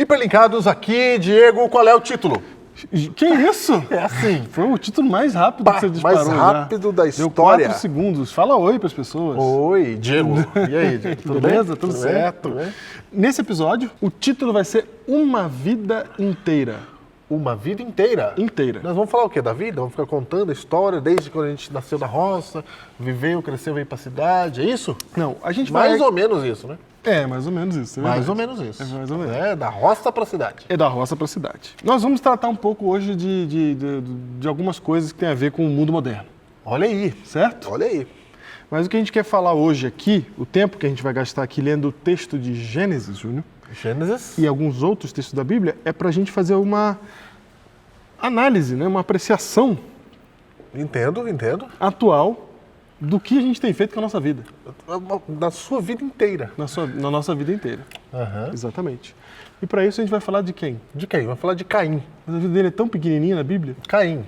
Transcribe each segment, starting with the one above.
Hiperlinkados aqui, Diego, qual é o título? Que isso? É assim. Foi o título mais rápido que você disparou. Mais rápido da Deu história. 4 segundos. Fala oi para as pessoas. Oi, Diego. E aí, Diego? Tudo Beleza? bem? Tudo certo? Tudo bem? Nesse episódio, o título vai ser Uma Vida Inteira. Uma vida inteira? Inteira. Nós vamos falar o quê? Da vida? Vamos ficar contando a história desde quando a gente nasceu na roça, viveu, cresceu, veio pra cidade, é isso? Não, a gente vai... Mais ou menos isso, né? É, mais ou menos isso. É Mais verdade. ou menos isso. É mais ou menos. É, da roça pra cidade. É da roça para a cidade. Nós vamos tratar um pouco hoje de algumas coisas que tem a ver com o mundo moderno, Olha aí. certo? Olha aí. Mas o que a gente quer falar hoje aqui, o tempo que a gente vai gastar aqui lendo o texto de Gênesis, Júnior, Gênesis. e alguns outros textos da Bíblia, é para a gente fazer uma análise, né, uma apreciação Entendo. atual do que a gente tem feito com a nossa vida, Da sua vida inteira. na nossa vida inteira. Aham. Exatamente. E para isso a gente vai falar de quem? De quem? Vamos falar de Caim. Mas a vida dele é tão pequenininha na Bíblia. Caim.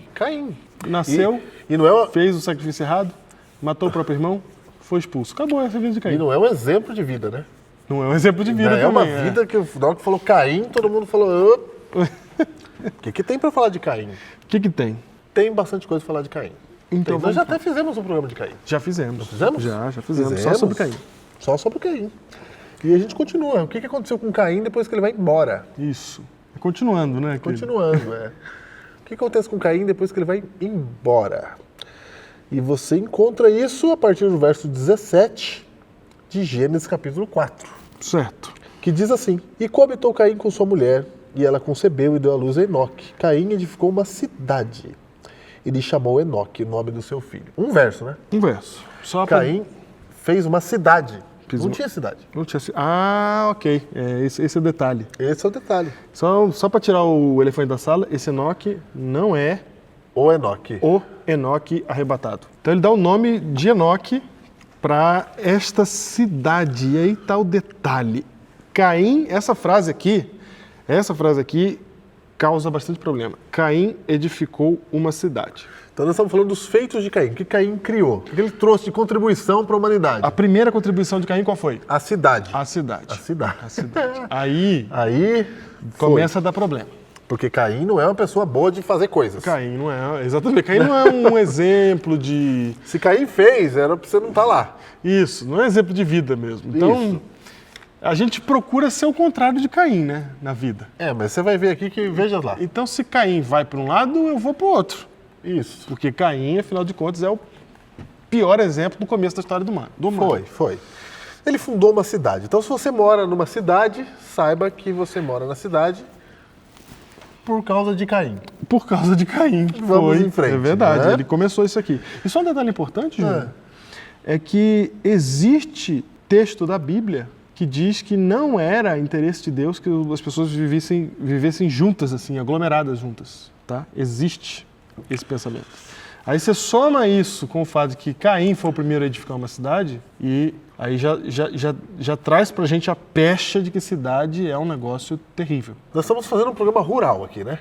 Nasceu, E não é uma... fez o sacrifício errado, matou o próprio irmão, foi expulso. Acabou essa vida de E Caim. não é um exemplo de vida, né? Não é um exemplo de vida É uma também. vida que, na hora que falou Caim, todo mundo falou... O que tem pra falar de Caim? O que tem? Tem bastante coisa pra falar de Caim. Então Nós vamos já até fizemos um programa de Caim. Já fizemos. Fizemos? Já fizemos. Só sobre Caim. Só sobre Caim. E a gente continua. O que aconteceu com Caim depois que ele vai embora? Isso. Continuando, né? querido? Continuando, é. O que acontece com Caim depois que ele vai embora? E você encontra isso a partir do verso 17 de Gênesis capítulo 4. Certo. Que diz assim: E coabitou Caim com sua mulher, e ela concebeu e deu à luz a Enoque. Caim edificou uma cidade. Ele chamou Enoque, o nome do seu filho. Um verso, né? Um verso. Só pra... Caim fez uma cidade. Não uma- tinha cidade. Não tinha... Ah, ok. Esse é o detalhe. Esse é o detalhe. Só para tirar o elefante da sala, esse Enoque não é O Enoque. o Enoque arrebatado. Então ele dá o nome de Enoque para esta cidade. E aí está o detalhe. Caim, essa frase aqui causa bastante problema. Caim edificou uma cidade. Então nós estamos falando dos feitos de Caim. O que Caim criou? O que ele trouxe de contribuição para a humanidade? A primeira contribuição de Caim qual foi? A cidade. A cidade. A cidade. A cidade. Aí Aí começa a dar problema. Porque Caim não é uma pessoa boa de fazer coisas. Caim não é, exatamente, Caim não é um exemplo de... Se Caim fez, era para você não estar lá. Isso, não é exemplo de vida mesmo. Então, Isso. a gente procura ser o contrário de Caim, né, na vida. É, mas você vai ver aqui que, veja lá. Então, se Caim vai para um lado, eu vou para o outro. Isso. Porque Caim, afinal de contas, é o pior exemplo do começo da história do humano. Foi. Ele fundou uma cidade. Então, se você mora numa cidade, saiba que você mora na cidade por causa de Caim. Por causa de Caim. Vamos foi. em frente, É verdade, né? ele começou isso aqui. E só um detalhe importante, Júnior, é que existe texto da Bíblia que diz que não era interesse de Deus que as pessoas vivessem juntas, assim, aglomeradas juntas. Tá? Existe esse pensamento. Aí você soma isso com o fato de que Caim foi o primeiro a edificar uma cidade e aí já traz pra gente a pecha de que cidade é um negócio terrível. Nós estamos fazendo um programa rural aqui, né?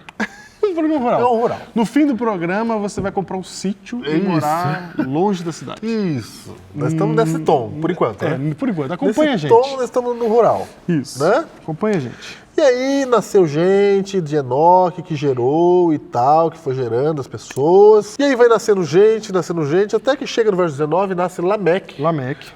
Um programa rural. É um rural. No fim do programa, você vai comprar um sítio e Isso. morar longe da cidade. Isso. Nós estamos nesse tom, por enquanto, né? Por enquanto. Acompanha Nesse a gente. tom, nós estamos no rural. Isso. Né? Acompanha a gente. E aí nasceu gente de Enoque que gerou e tal, que foi gerando as pessoas. E aí vai nascendo gente, até que chega no verso 19 nasce Lameque.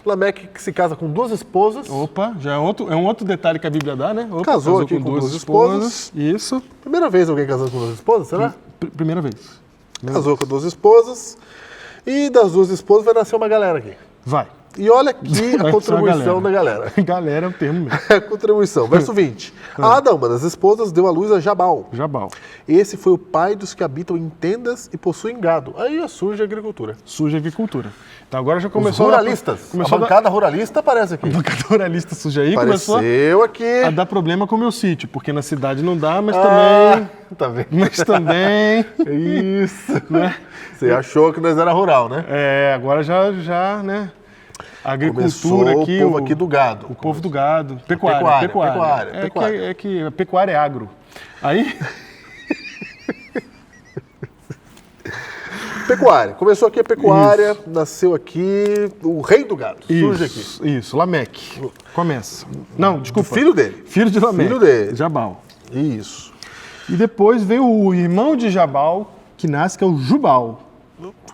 Lameque que se casa com 2 esposas. Opa, já é um outro detalhe que a Bíblia dá, né? Opa, Casou aqui com 2 esposas. Isso. Primeira vez alguém casando com 2 esposas, será? Primeira vez. Casou com 2 esposas. E das 2 esposas vai nascer uma galera aqui. Vai. E olha aqui Vai a contribuição da galera. Galera é o termo mesmo. A contribuição. Verso 20. Ada, uma das esposas, deu à luz a Jabal. Jabal. Esse foi o pai dos que habitam em tendas e possuem gado. Aí surge a agricultura. Surge a agricultura. Então agora já Os começou ruralistas. A bancada ruralista aparece aqui. A bancada ruralista surge aí, Apareceu começou aqui. a dar problema com o meu sítio, porque na cidade não dá, mas também... Tá vendo? Mas também... Isso. né? Você achou que nós era rural, né? É, agora já, né? A agricultura Começou aqui... o povo aqui do gado. O povo do gado. Pecuária. Pecuária. Que a pecuária é agro. Aí... Pecuária. Começou aqui a pecuária, nasceu aqui o rei do gado. Surge aqui. Isso, Lameque. Começa. Não, desculpa. Filho dele. Filho de Lameque. Filho dele. Jabal. Isso. E depois vem o irmão de Jabal, que nasce, que é o Jubal.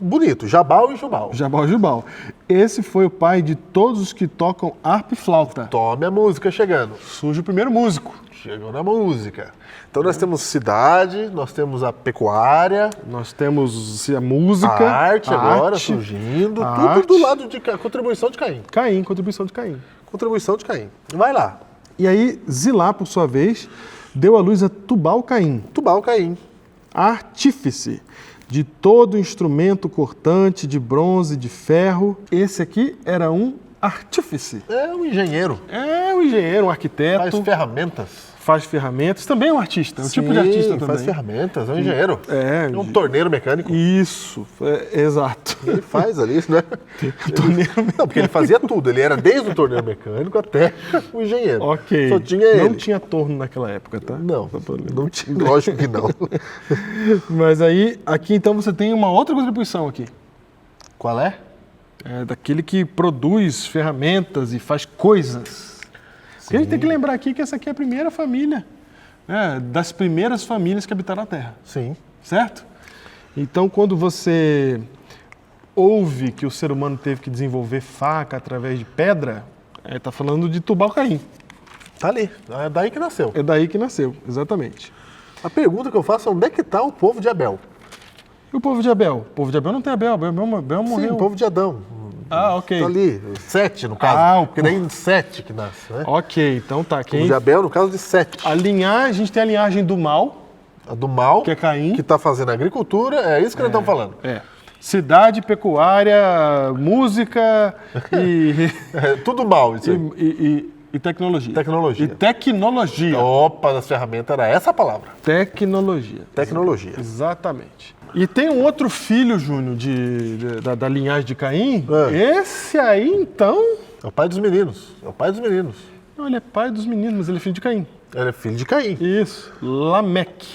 Bonito, Jabal e Jubal. Jabal e Jubal. Esse foi o pai de todos os que tocam harpa e flauta. Tome a música chegando. Surge o primeiro músico. Chegou na música. Então nós temos cidade, nós temos a pecuária. Nós temos a música. A arte agora surgindo. Tudo do lado de contribuição de Caim. Caim, contribuição de Caim. Contribuição de Caim. Vai lá. E aí, Zilá, por sua vez, deu à luz a Tubal-Caim. Tubal-Caim. Artífice de todo instrumento cortante de bronze, de ferro. Esse aqui era um artífice. É um engenheiro. É um engenheiro, um arquiteto. Faz ferramentas. Faz ferramentas. Também é um artista, é um tipo de artista também. Faz ferramentas, é um engenheiro. É um torneiro mecânico. Isso, exato. Ele faz ali, né? Não, porque ele fazia tudo. Ele era desde o torneiro mecânico até o engenheiro. Ok. Só tinha ele. Não tinha torno naquela época, tá? Não tinha, lógico que não. Mas aí, aqui então você tem uma outra contribuição aqui. Qual é? É daquele que produz ferramentas e faz coisas. Porque a gente tem que lembrar aqui que essa aqui é a primeira família, das primeiras famílias que habitaram a Terra. Sim. Certo? Então, quando você ouve que o ser humano teve que desenvolver faca através de pedra, está falando de Tubal-Caim. Tá ali. É daí que nasceu. É daí que nasceu, exatamente. A pergunta que eu faço é onde é que está o povo de Abel? E o povo de Abel? O povo de Abel não tem Abel. Abel morreu. Sim, o povo de Adão. Ah, ok. Tá ali, 7 no caso. Porque daí 7 que nasce, né? Ok, então tá. O povo de Abel, no caso de 7. A gente tem a linhagem do mal. A do mal, que é Caim. Que está fazendo agricultura, é isso que nós estamos falando. Cidade, pecuária, música e... tudo mal isso aí. E tecnologia. Tecnologia. E tecnologia. Opa, das ferramentas era essa a palavra. Tecnologia. Tecnologia. Exatamente. E tem um outro filho, Júnior, da linhagem de Caim. Esse aí, então... É o pai dos meninos. É o pai dos meninos. Não, ele é pai dos meninos, mas ele é filho de Caim. Ele é filho de Caim. Isso. Lameque.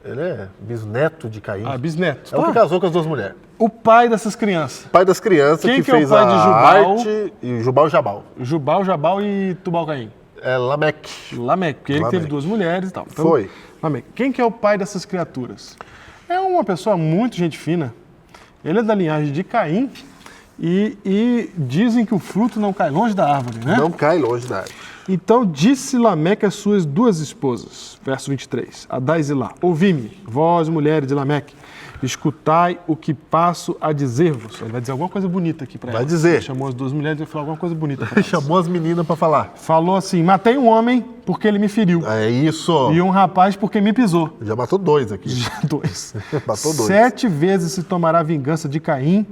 Ele é bisneto de Caim. Bisneto. É o que casou com as duas mulheres. O pai dessas crianças. O pai das crianças Quem que é fez o pai de Jubal? arte e Jubal e Jabal. Jubal, Jabal e Tubal-Caim. É Lameque. Lameque, porque ele teve duas mulheres e tal. Então, foi. Lameque. Quem que é o pai dessas criaturas? É uma pessoa muito gente fina. Ele é da linhagem de Caim e dizem que o fruto não cai longe da árvore, né? Não cai longe da árvore. Então disse Lameque às suas duas esposas, verso 23, Adá e Zilá, ouvi-me, vós mulheres de Lameque, escutai o que passo a dizer-vos. Ele vai dizer alguma coisa bonita aqui para ela. Vai dizer. Ele chamou as duas mulheres e vai falar alguma coisa bonita para elas. Chamou as meninas para falar. Falou assim, matei um homem porque ele me feriu. É isso. E um rapaz porque me pisou. Já matou 2 aqui. Já 2. Matou 2. 7 vezes se tomará vingança de Caim,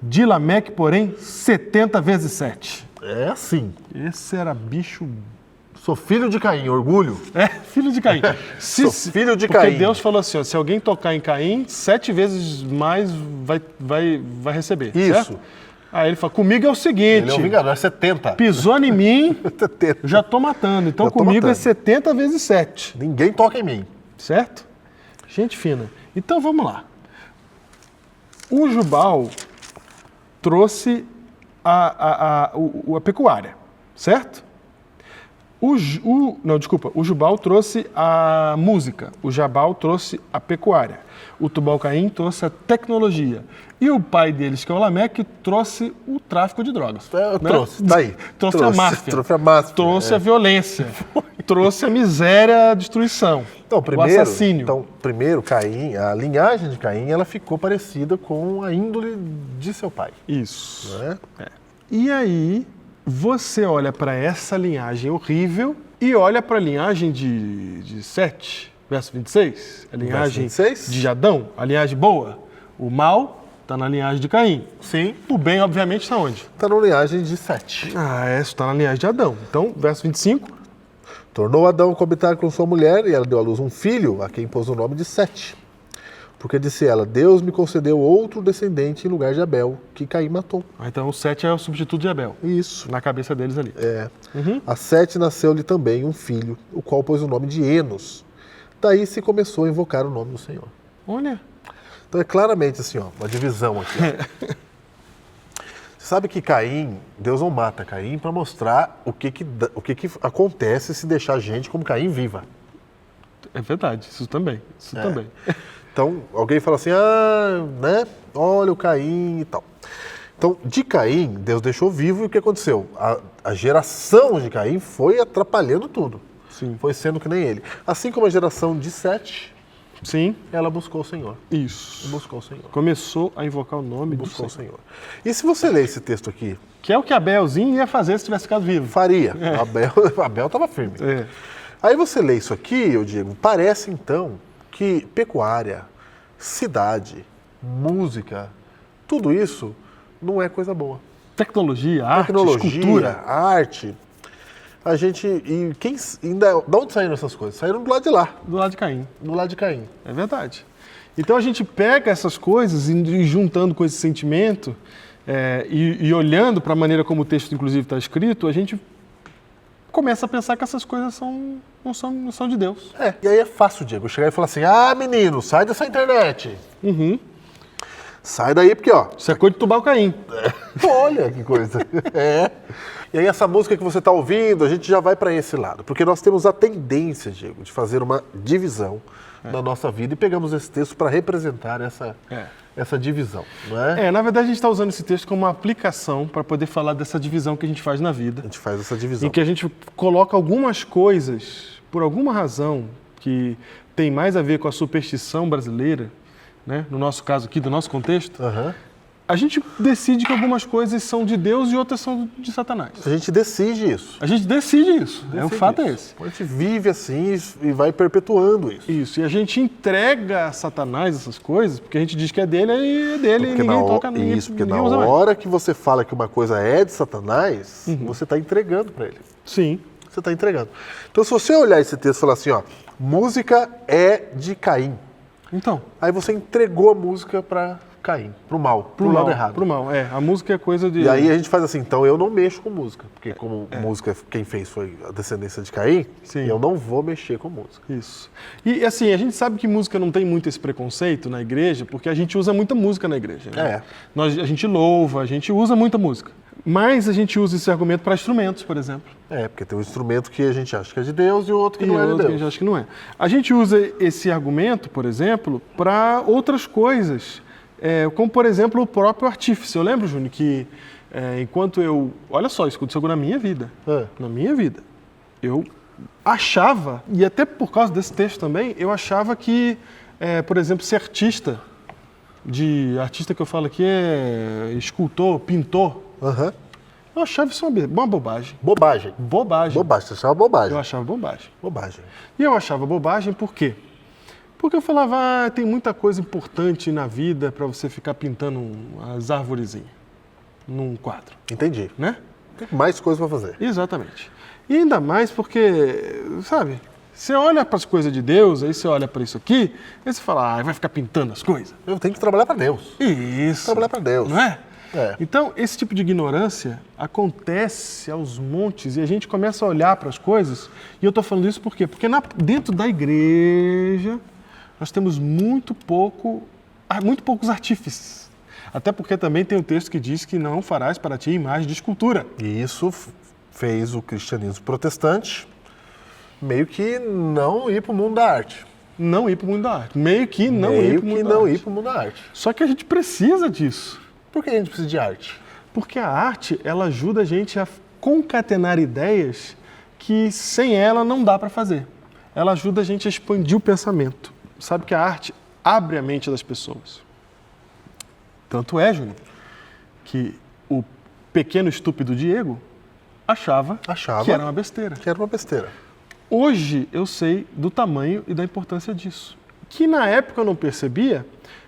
de Lameque, porém, 70 vezes 7. É assim. Esse era bicho... Sou filho de Caim, orgulho. É, filho de Caim. Sou filho de porque Caim. Porque Deus falou assim, ó, se alguém tocar em Caim, 7 vezes mais vai receber. Isso. Certo? Aí ele fala, comigo é o seguinte... Ele é o vingador, é 70. Pisou em mim, 70. já tô matando. Então comigo é 70 vezes 7. Ninguém toca em mim. Certo? Gente fina. Então vamos lá. O Jubal trouxe a pecuária, certo? O Jubal trouxe a música, o Jabal trouxe a pecuária, o Tubal-Caim trouxe a tecnologia e o pai deles, que é o Lameque, trouxe o tráfico de drogas. Trouxe, daí. Trouxe a máfia. Trouxe a máfia. Trouxe a violência. Trouxe a miséria, a destruição. Então, primeiro, o assassínio. Primeiro, Caim, a linhagem de Caim, ela ficou parecida com a índole de seu pai. Isso. Né? E aí, você olha para essa linhagem horrível e olha para a linhagem de Sete, verso 26, a linhagem 26? de Adão, a linhagem boa. O mal está na linhagem de Caim. Sim. O bem, obviamente, está onde? Está na linhagem de Sete. Isso está na linhagem de Adão. Então, verso 25. Tornou Adão coabitar com sua mulher e ela deu à luz um filho, a quem pôs o nome de Sete. Porque disse ela, Deus me concedeu outro descendente em lugar de Abel, que Caim matou. Então o Sete é o substituto de Abel. Isso. Na cabeça deles ali. A Sete nasceu-lhe também um filho, o qual pôs o nome de Enos. Daí se começou a invocar o nome do Senhor. Olha. Então é claramente assim, ó, uma divisão aqui. Você sabe que Caim, Deus não mata Caim para mostrar o que acontece se deixar gente como Caim viva. É verdade, isso também. Então, alguém fala assim, né? Olha o Caim e tal. Então, de Caim, Deus deixou vivo e o que aconteceu? A geração de Caim foi atrapalhando tudo. Sim. Foi sendo que nem ele. Assim como a geração de Sete, sim, ela buscou o Senhor. Isso. Buscou o Senhor. Começou a invocar o nome do Buscou Senhor. o Senhor. E se você ler esse texto aqui? Que é o que Abelzinho ia fazer se tivesse ficado vivo. Faria. Abel estava firme. É. Aí você lê isso aqui, eu digo, parece então que pecuária, cidade, música, tudo isso não é coisa boa. Tecnologia, arte, escultura. Arte. A gente. De onde saíram essas coisas? Saíram do lado de lá. Do lado de Caim. Do lado de Caim. É verdade. Então a gente pega essas coisas e juntando com esse sentimento e olhando para a maneira como o texto, inclusive, está escrito, a gente começa a pensar que essas coisas não são de Deus. E aí é fácil, Diego, chegar e falar assim, menino, sai dessa internet. Uhum. Sai daí porque, isso é coisa de tubar o Caim. Olha que coisa. E aí essa música que você está ouvindo, a gente já vai para esse lado. Porque nós temos a tendência, Diego, de fazer uma divisão da nossa vida e pegamos esse texto para representar essa divisão, não é? Na verdade, a gente está usando esse texto como uma aplicação para poder falar dessa divisão que a gente faz na vida. A gente faz essa divisão. Em que a gente coloca algumas coisas, por alguma razão, que tem mais a ver com a superstição brasileira, né? No nosso caso aqui, do nosso contexto, a gente decide que algumas coisas são de Deus e outras são de Satanás. A gente decide isso. O fato é esse. A gente vive assim e vai perpetuando isso. Isso, e a gente entrega a Satanás essas coisas, porque a gente diz que é dele e ninguém toca, ninguém porque na hora que você fala que uma coisa é de Satanás, você está entregando para ele. Sim. Você está entregando. Então, se você olhar esse texto e falar assim, música é de Caim. Então. Aí você entregou a música para Caim, pro mal, pro lado errado. Pro mal, a música é coisa de... E aí a gente faz assim, então eu não mexo com música, porque como música, quem fez foi a descendência de Caim, eu não vou mexer com música. Isso. E assim, a gente sabe que música não tem muito esse preconceito na igreja, porque a gente usa muita música na igreja. Né? A gente louva, a gente usa muita música. Mas a gente usa esse argumento para instrumentos, por exemplo. Porque tem um instrumento que a gente acha que é de Deus e o outro que não é de Deus. Que a gente acha que não é. A gente usa esse argumento, por exemplo, para outras coisas. Como, por exemplo, o próprio artífice. Eu lembro, Júnior, que enquanto eu... Olha só, isso aconteceu na minha vida. Na minha vida. Eu achava, e até por causa desse texto também, eu achava que, por exemplo, ser artista que eu falo aqui é escultor, pintor. Eu achava isso uma bobagem. Bobagem. Você achava bobagem? Eu achava bobagem. Bobagem. E eu achava bobagem por quê? Porque eu falava, tem muita coisa importante na vida para você ficar pintando as arvorezinhas num quadro. Entendi. Né? Tem mais coisa para fazer. Exatamente. E ainda mais porque, sabe, você olha para as coisas de Deus, aí você olha para isso aqui, aí você fala, vai ficar pintando as coisas. Eu tenho que trabalhar para Deus. Isso. Trabalhar para Deus. Não é? Então, esse tipo de ignorância acontece aos montes e a gente começa a olhar para as coisas, e eu estou falando isso por quê? Porque dentro da igreja nós temos muito poucos artífices. Até porque também tem um texto que diz que não farás para ti imagem de escultura. E isso fez o cristianismo protestante meio que não ir para o mundo da arte. Não ir para o mundo da arte. Meio que não ir para o mundo da arte. Só que a gente precisa disso. Por que a gente precisa de arte? Porque a arte, ela ajuda a gente a concatenar ideias que sem ela não dá para fazer. Ela ajuda a gente a expandir o pensamento. Sabe que a arte abre a mente das pessoas. Tanto é, Júnior, que o pequeno estúpido Diego achava que era uma besteira. Hoje eu sei do tamanho e da importância disso. Que na época eu não percebia,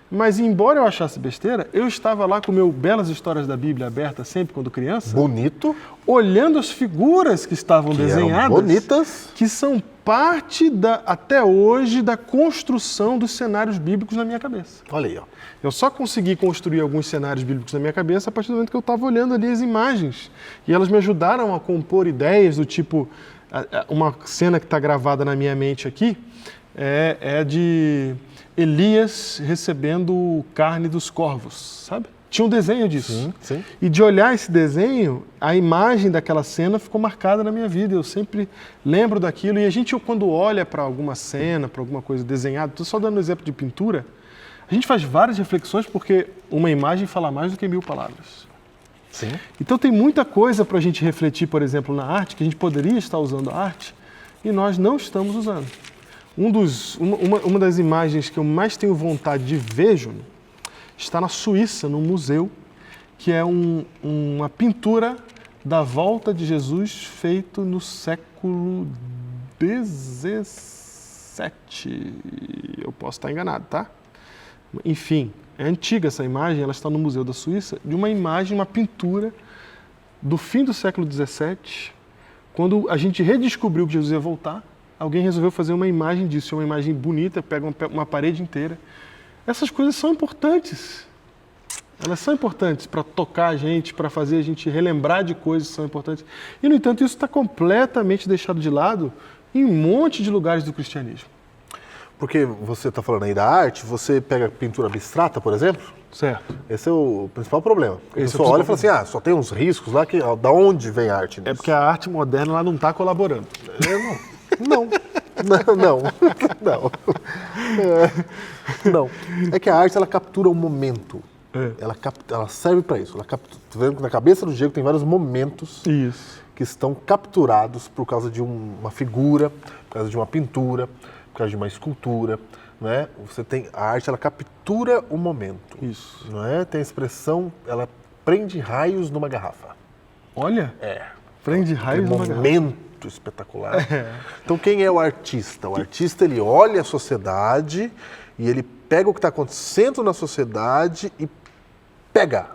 mas embora eu achasse besteira, eu estava lá com o meu Belas Histórias da Bíblia aberta sempre quando criança. Bonito. Olhando as figuras que estavam desenhadas. Bonitas. Que são parte, até hoje, da construção dos cenários bíblicos na minha cabeça. Olha aí, ó. Eu só consegui construir alguns cenários bíblicos na minha cabeça a partir do momento que eu estava olhando ali as imagens. E elas me ajudaram a compor ideias do tipo... Uma cena que está gravada na minha mente aqui é de Elias recebendo carne dos corvos, sabe? tinha um desenho disso. Sim, sim. E de olhar esse desenho, a imagem daquela cena ficou marcada na minha vida. Eu sempre lembro daquilo. E a gente, quando olha para alguma cena, para alguma coisa desenhada, estou só dando um exemplo de pintura, a gente faz várias reflexões porque uma imagem fala mais do que 1000 palavras. Sim. Então tem muita coisa para a gente refletir, por exemplo, na arte, que a gente poderia estar usando a arte e nós não estamos usando. Uma das imagens que eu mais tenho vontade de ver, Júnior, está na Suíça, num museu, que é uma pintura da volta de Jesus feito no século XVII. Eu posso estar enganado, tá? Enfim, é antiga essa imagem, ela está no Museu da Suíça, de uma imagem, uma pintura do fim do século XVII, quando a gente redescobriu que Jesus ia voltar, alguém resolveu fazer uma imagem disso, uma imagem bonita, pega uma parede inteira. Essas coisas são importantes. Elas são importantes para tocar a gente, para fazer a gente relembrar de coisas que são importantes. E, no entanto, isso está completamente deixado de lado em um monte de lugares do cristianismo. Porque você está falando aí da arte, você pega pintura abstrata, por exemplo? Certo. Esse é o principal problema. A Esse pessoa olha e fala assim, só tem uns riscos lá, da onde vem a arte nisso? É porque a arte moderna ela não está colaborando. Não. Não. É que a arte, ela captura um momento. Ela serve para isso. Tô vendo que na cabeça do Diego tem vários momentos que estão capturados por causa de uma figura, por causa de uma pintura, por causa de uma escultura, né? A arte, ela captura o momento. Isso. Não é? Tem a expressão, ela prende raios numa garrafa. Olha. Prende raios numa garrafa. Momento espetacular. Então, quem é o artista? O artista, ele olha a sociedade e ele pega o que está acontecendo na sociedade e pega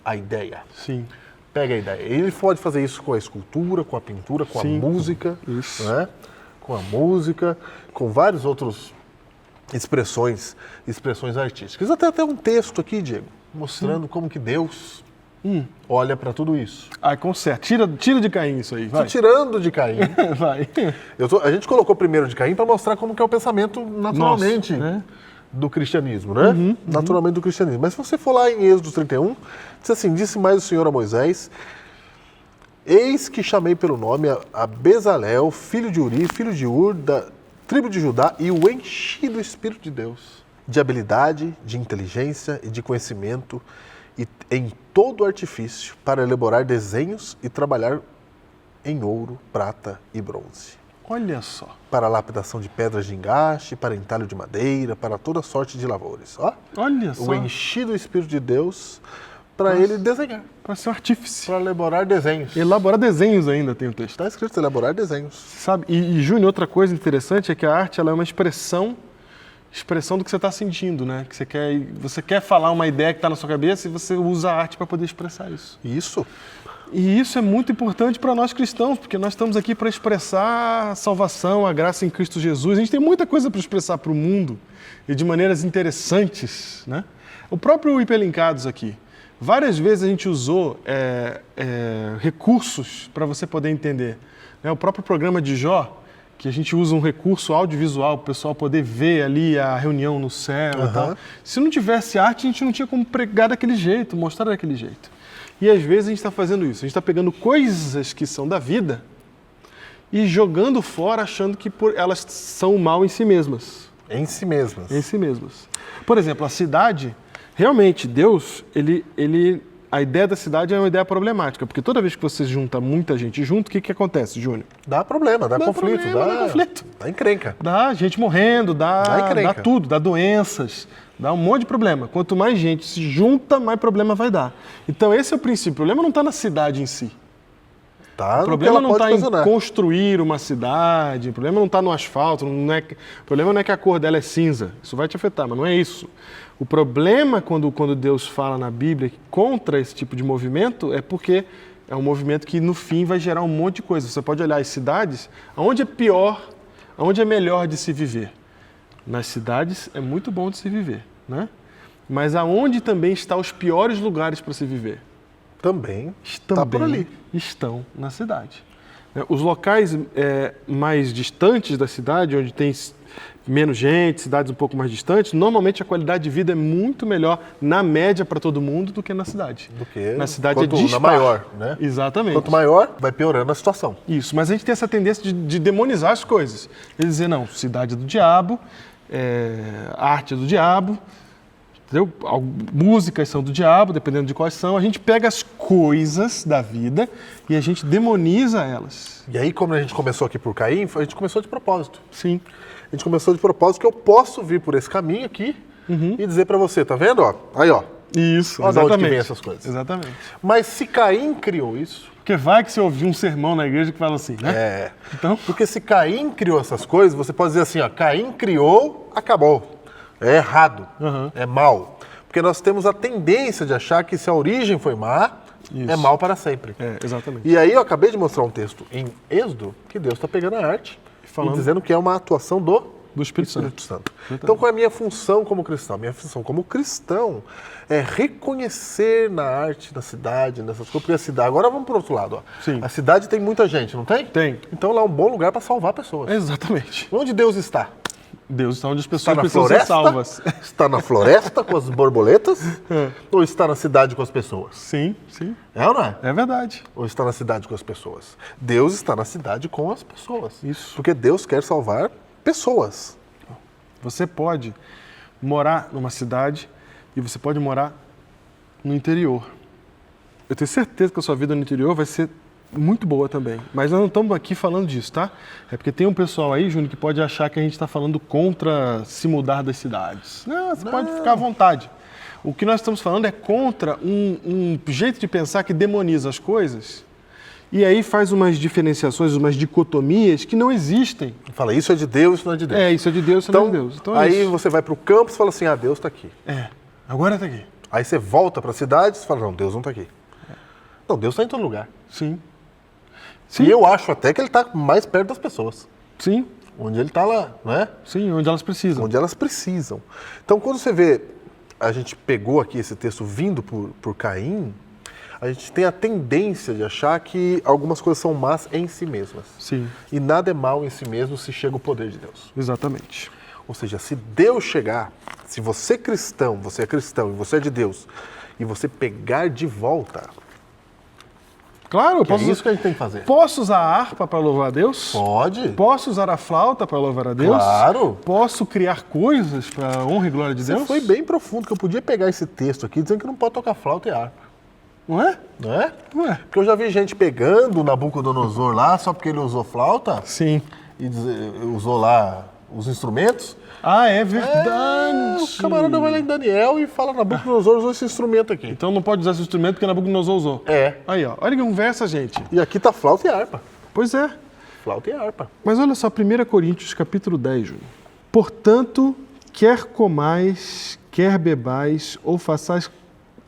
a ideia. Sim. Pega a ideia. Ele pode fazer isso com a escultura, com a pintura, com a música. Isso. Né? Com a música, com várias outras expressões artísticas. Até um texto aqui, Diego, mostrando como que Deus olha para tudo isso. Conserta. Tira de Caim isso aí, vai. Estou tirando de Caim. Vai. A gente colocou primeiro de Caim para mostrar como que é o pensamento naturalmente do cristianismo, né? Naturalmente do cristianismo. Mas se você for lá em Êxodo 31, diz assim, disse mais o Senhor a Moisés, eis que chamei pelo nome a Bezalel, filho de Uri, filho de Ur, da tribo de Judá, e o enchi do Espírito de Deus, de habilidade, de inteligência e de conhecimento, e em todo artifício, para elaborar desenhos e trabalhar em ouro, prata e bronze. Olha só. Para a lapidação de pedras de engaste, para entalho de madeira, para toda sorte de lavores. Olha só. O enchi do Espírito de Deus para ele desenhar. Para ser um artífice. Para elaborar desenhos. Elaborar desenhos ainda tem o texto. Está escrito elaborar desenhos. Sabe? E Júnior, outra coisa interessante é que a arte ela é uma expressão do que você está sentindo, né? Que você quer falar uma ideia que está na sua cabeça e você usa a arte para poder expressar isso. Isso. E isso é muito importante para nós cristãos, porque nós estamos aqui para expressar a salvação, a graça em Cristo Jesus. A gente tem muita coisa para expressar para o mundo e de maneiras interessantes, né? O próprio Hiperlinkados aqui. Várias vezes a gente usou recursos para você poder entender. O próprio programa de Jó, que a gente usa um recurso audiovisual para o pessoal poder ver ali a reunião no céu e tal. Se não tivesse arte, a gente não tinha como pregar daquele jeito, mostrar daquele jeito. E às vezes a gente está fazendo isso, a gente está pegando coisas que são da vida e jogando fora achando que elas são mal em si mesmas. Em si mesmas. Em si mesmas. Por exemplo, a cidade, realmente, Deus, a ideia da cidade é uma ideia problemática, porque toda vez que você junta muita gente junto, o que acontece, Júnior? Dá problema, dá conflito, dá conflito. Dá encrenca. Dá gente morrendo, dá tudo, dá doenças, dá um monte de problema. Quanto mais gente se junta, mais problema vai dar. Então esse é o princípio. O problema não está na cidade em si. O problema não está em construir uma cidade, o problema não está no asfalto, o problema não é que a cor dela é cinza. Isso vai te afetar, mas não é isso. O problema, quando Deus fala na Bíblia contra esse tipo de movimento, é porque é um movimento que, no fim, vai gerar um monte de coisa. Você pode olhar as cidades, aonde é pior, aonde é melhor de se viver. Nas cidades é muito bom de se viver, né? Mas aonde também estão os piores lugares para se viver? Também está por ali. Estão na cidade. Os locais mais distantes da cidade, onde tem menos gente, cidades um pouco mais distantes, normalmente a qualidade de vida é muito melhor na média para todo mundo do que na cidade. Do que na cidade na maior, né? Exatamente. Quanto maior, vai piorando a situação. Isso, mas a gente tem essa tendência de demonizar as coisas. E dizer, não, cidade é do diabo, arte é do diabo, entendeu? Músicas são do diabo, dependendo de quais são. A gente pega as coisas da vida e a gente demoniza elas. E aí, como a gente começou aqui por Caim, a gente começou de propósito. Sim. A gente começou de propósito que eu posso vir por esse caminho aqui e dizer pra você, tá vendo? Ó, aí, ó. Isso, olha exatamente. de onde que vem essas coisas. Exatamente. Mas se Caim criou isso... Porque vai que você ouviu um sermão na igreja que fala assim, né? Então... Porque se Caim criou essas coisas, você pode dizer assim, ó, Caim criou, acabou. É errado, é mal. Porque nós temos a tendência de achar que se a origem foi má, é mal para sempre. Exatamente. E aí eu acabei de mostrar um texto em Êxodo, que Deus está pegando a arte e dizendo que é uma atuação do Espírito Santo. Então, qual é a minha função como cristão? Minha função como cristão é reconhecer na arte, na cidade, nessas coisas. Porque a cidade... Agora vamos para o outro lado. Ó. Sim. A cidade tem muita gente, não tem? Tem. Então lá é um bom lugar para salvar pessoas. Exatamente. Onde Deus está? Deus está onde as pessoas Está na precisam floresta? ser salvas. Está na floresta com as borboletas? Ou está na cidade com as pessoas? Sim, sim. É ou não é? É verdade. Ou está na cidade com as pessoas? Deus está na cidade com as pessoas. Isso. Porque Deus quer salvar pessoas. Você pode morar numa cidade e você pode morar no interior. Eu tenho certeza que a sua vida no interior vai ser muito boa também. Mas nós não estamos aqui falando disso, tá? É porque tem um pessoal aí, Júnior, que pode achar que a gente está falando contra se mudar das cidades. Não, você pode ficar à vontade. O que nós estamos falando é contra um jeito de pensar que demoniza as coisas e aí faz umas diferenciações, umas dicotomias que não existem. Fala, isso é de Deus, isso não é de Deus. Isso é de Deus, isso não é de Deus. Então, aí você vai para o campo e fala assim, Deus está aqui. Agora está aqui. Aí você volta para a cidade e fala, não, Deus não está aqui. Não, Deus está em todo lugar. Sim. E eu acho até que ele está mais perto das pessoas. Sim. Onde ele está lá, não é? Sim, onde elas precisam. Onde elas precisam. Então, quando você vê, a gente pegou aqui esse texto vindo por Caim, a gente tem a tendência de achar que algumas coisas são más em si mesmas. Sim. E nada é mal em si mesmo se chega o poder de Deus. Exatamente. Ou seja, se Deus chegar, se você é cristão e você é de Deus, e você pegar de volta... Claro, é isso que a gente tem que fazer. Posso usar a harpa para louvar a Deus? Pode. Posso usar a flauta para louvar a Deus? Claro. Posso criar coisas para a honra e glória de Deus? Foi bem profundo, que eu podia pegar esse texto aqui dizendo que não pode tocar flauta e harpa. Não é? Não é? Não é. Porque eu já vi gente pegando o Nabucodonosor lá só porque ele usou flauta. Sim. E usou lá os instrumentos. É verdade. O camarada vai lá em Daniel e fala, Nabucodonosor usou esse instrumento aqui. Então não pode usar esse instrumento porque Nabucodonosor usou. Aí, ó. Olha que conversa, gente. E aqui tá flauta e harpa. Pois é. Flauta e harpa. Mas olha só, 1 Coríntios, capítulo 10, Júnior. Portanto, quer comais, quer bebais, ou façais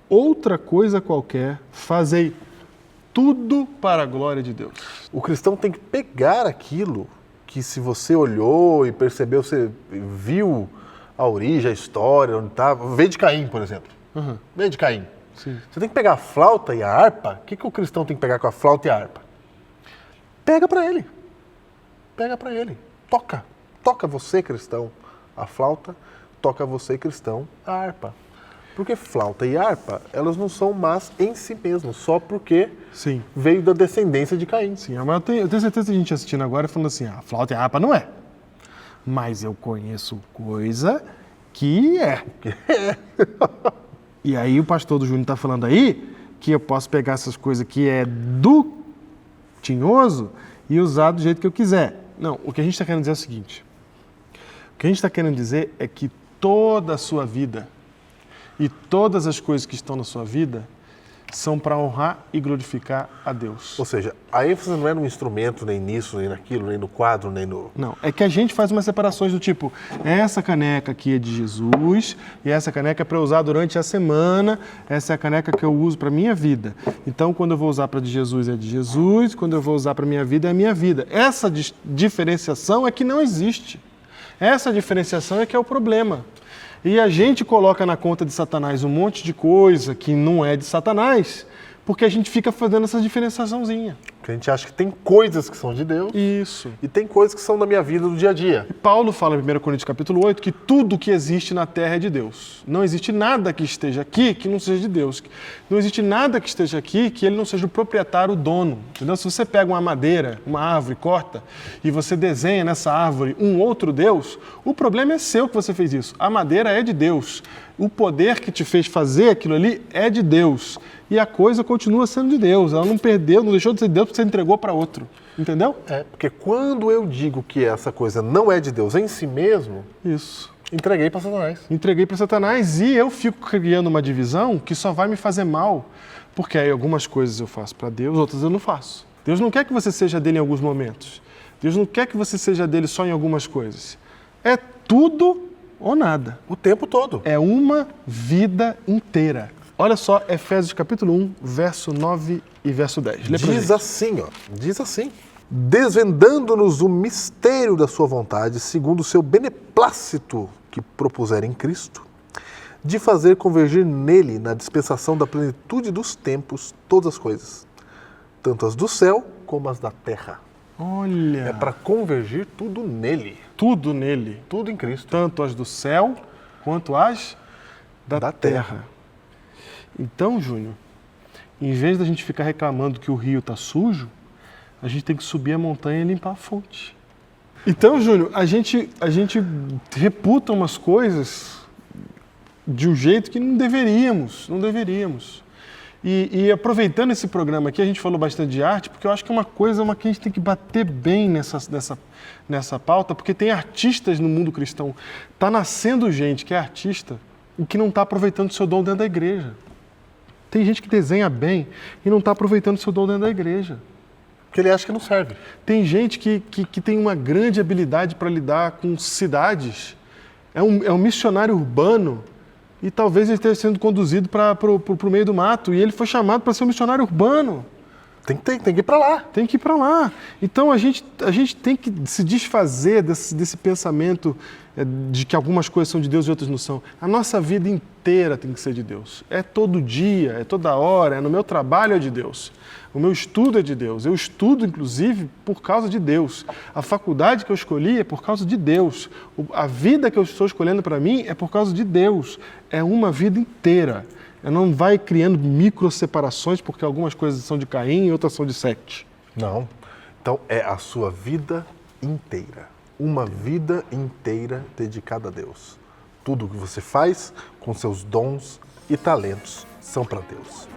outra coisa qualquer, fazei tudo para a glória de Deus. O cristão tem que pegar aquilo que, se você olhou e percebeu, você viu a origem, a história, onde estava. Veio de Caim, por exemplo. Veio de Caim. Sim. Você tem que pegar a flauta e a harpa. O que o cristão tem que pegar com a flauta e a harpa? Pega para ele. Pega para ele. Toca. Toca você, cristão, a flauta. Toca você, cristão, a harpa. Porque flauta e harpa, elas não são más em si mesmas, só porque veio da descendência de Caim. Sim, mas eu tenho certeza que a gente assistindo agora falando assim, a flauta e a harpa não é. Mas eu conheço coisa que é. E aí o pastor do Júnior está falando aí que eu posso pegar essas coisas que é do tinhoso e usar do jeito que eu quiser. Não, o que a gente está querendo dizer é o seguinte. O que a gente está querendo dizer é que toda a sua vida e todas as coisas que estão na sua vida são para honrar e glorificar a Deus. Ou seja, a ênfase não é no instrumento, nem nisso, nem naquilo, nem no quadro, nem no... Não, é que a gente faz umas separações do tipo, essa caneca aqui é de Jesus e essa caneca é para usar durante a semana, essa é a caneca que eu uso para a minha vida. Então, quando eu vou usar para de Jesus é de Jesus, quando eu vou usar para a minha vida é a minha vida. Essa diferenciação é que não existe. Essa diferenciação é que é o problema. E a gente coloca na conta de Satanás um monte de coisa que não é de Satanás, porque a gente fica fazendo essa diferenciaçãozinha. Ok. Porque a gente acha que tem coisas que são de Deus. Isso. E tem coisas que são da minha vida do dia a dia. E Paulo fala em 1 Coríntios capítulo 8 que tudo que existe na terra é de Deus. Não existe nada que esteja aqui que não seja de Deus. Não existe nada que esteja aqui que ele não seja o proprietário, o dono. Entendeu? Se você pega uma madeira, uma árvore, corta, e você desenha nessa árvore um outro Deus, o problema é seu que você fez isso. A madeira é de Deus. O poder que te fez fazer aquilo ali é de Deus. E a coisa continua sendo de Deus. Ela não perdeu, não deixou de ser de Deus porque você entregou para outro. Entendeu? Porque quando eu digo que essa coisa não é de Deus em si mesmo, isso. Entreguei para Satanás. Entreguei para Satanás e eu fico criando uma divisão que só vai me fazer mal. Porque aí algumas coisas eu faço para Deus, outras eu não faço. Deus não quer que você seja dele em alguns momentos. Deus não quer que você seja dele só em algumas coisas. É tudo ou nada. O tempo todo. É uma vida inteira. Olha só, Efésios capítulo 1, verso 9 e verso 10. Lê pra gente. Diz assim. Desvendando-nos o mistério da sua vontade, segundo o seu beneplácito que propuser em Cristo, de fazer convergir nele, na dispensação da plenitude dos tempos, todas as coisas, tanto as do céu como as da terra. Olha. É para convergir tudo nele. Tudo nele. Tudo em Cristo. Tanto as do céu quanto as da terra. Então, Júnior, em vez da gente ficar reclamando que o rio está sujo, a gente tem que subir a montanha e limpar a fonte. Então, Júnior, a gente reputa umas coisas de um jeito que não deveríamos. E aproveitando esse programa aqui, a gente falou bastante de arte, porque eu acho que é uma coisa que a gente tem que bater bem nessa pauta, porque tem artistas no mundo cristão. Está nascendo gente que é artista e que não está aproveitando o seu dom dentro da igreja. Tem gente que desenha bem e não está aproveitando o seu dom dentro da igreja. Porque ele acha que não serve. Tem gente que tem uma grande habilidade para lidar com cidades. É um missionário urbano e talvez ele esteja sendo conduzido para o meio do mato. E ele foi chamado para ser um missionário urbano. Tem que ir para lá. Tem que ir para lá. Então a gente tem que se desfazer desse pensamento de que algumas coisas são de Deus e outras não são. A nossa vida inteira tem que ser de Deus. É todo dia, é toda hora, é no meu trabalho é de Deus. O meu estudo é de Deus. Eu estudo, inclusive, por causa de Deus. A faculdade que eu escolhi é por causa de Deus. A vida que eu estou escolhendo para mim é por causa de Deus. É uma vida inteira. Não vai criando micro separações porque algumas coisas são de Caim e outras são de Sete. Não. Então é a sua vida inteira. Uma vida inteira dedicada a Deus. Tudo o que você faz com seus dons e talentos são para Deus.